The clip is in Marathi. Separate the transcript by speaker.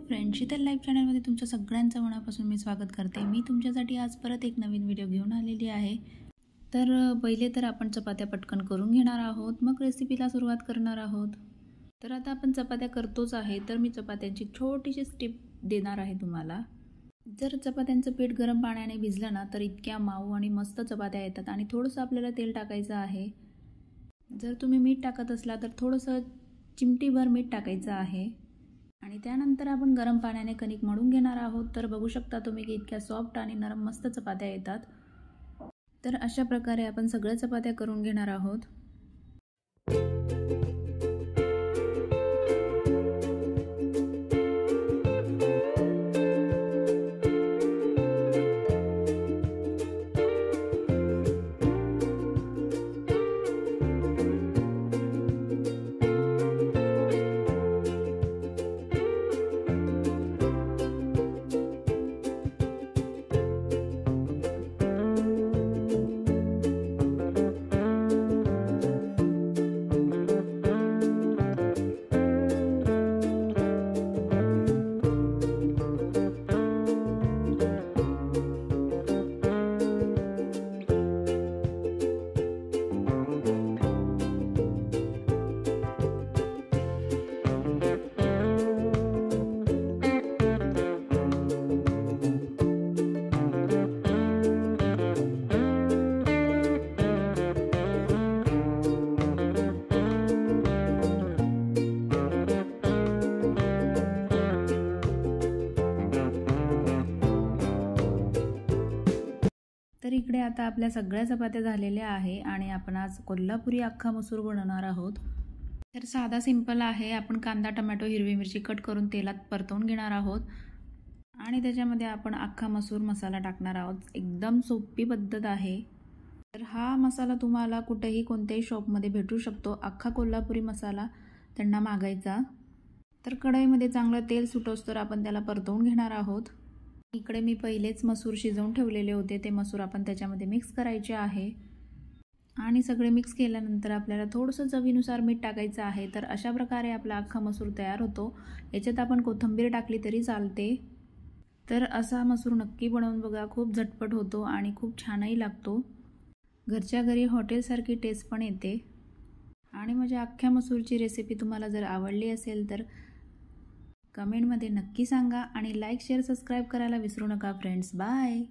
Speaker 1: फ्रेंड्स, शीतल लाईव्ह चॅनलमध्ये तुमच्या सगळ्यांचं मनापासून मी स्वागत करते। मी तुमच्यासाठी आज परत एक नवीन व्हिडिओ घेऊन आलेली आहे। तर पहिले तर आपण चपात्या पटकन करून घेणार आहोत, मग रेसिपीला सुरुवात करणार आहोत। तर आता आपण चपात्या करतोच आहे, तर मी चपात्यांची छोटीशी टिप देणार आहे तुम्हाला। जर चपात्यांचं पीठ गरम पाण्याने भिजलं ना तर इतक्या मऊ आणि मस्त चपात्या येतात। आणि थोडंसं आपल्याला तेल टाकायचं आहे। जर तुम्ही मीठ टाकत असला तर थोडंसं चिमटीभर मीठ टाकायचं आहे। आणि त्यानंतर आपण गरम पाण्याने कणिक मळून घेणार आहोत। तर बघू शकता तुम्ही की इतक्या सॉफ्ट आणि नरम मस्त चपात्या येतात। तर अशा प्रकारे आपण सगळ्या चपात्या करून घेणार आहोत। तर इकडे आता आपल्या सगळ्या चपात्या झालेल्या आहे आणि आपण आज कोल्हापुरी अख्खा मसूर बनवणार आहोत। तर साधा सिंपल आहे। आपण कांदा, टोमॅटो, हिरवी मिरची कट करून तेलात परतवून घेणार आहोत आणि त्याच्यामध्ये आपण अख्खा मसूर मसाला टाकणार आहोत। एकदम सोपी पद्धत आहे। तर हा मसाला तुम्हाला कुठेही कोणत्याही शॉपमध्ये भेटू शकतो। अख्खा कोल्हापुरी मसाला त्यांना मागायचा। तर कढईमध्ये चांगलं तेल सुटोस्तर आपण त्याला परतवून घेणार आहोत। इकडे मी पहिलेच मसूर शिजवून ठेवलेले होते, ते मसूर आपण त्याच्यामध्ये मिक्स करायचे आहे आणि सगळे मिक्स केल्यानंतर आपल्याला थोडंसं चवीनुसार मीठ टाकायचं आहे। तर अशा प्रकारे आपला अख्खा मसूर तयार होतो। याच्यात आपण कोथिंबीर टाकली तरी चालते। तर असा मसूर नक्की बनवून बघा, खूप झटपट होतो आणि खूप छानही लागतो। घरच्या घरी हॉटेलसारखी टेस्ट पण येते। आणि माझ्या अख्ख्या मसूरची रेसिपी तुम्हाला जर आवडली असेल तर कमेंटमध्ये नक्की सांगा आणि लाईक, शेअर, सबस्क्राईब करायला विसरू नका फ्रेंड्स। बाय।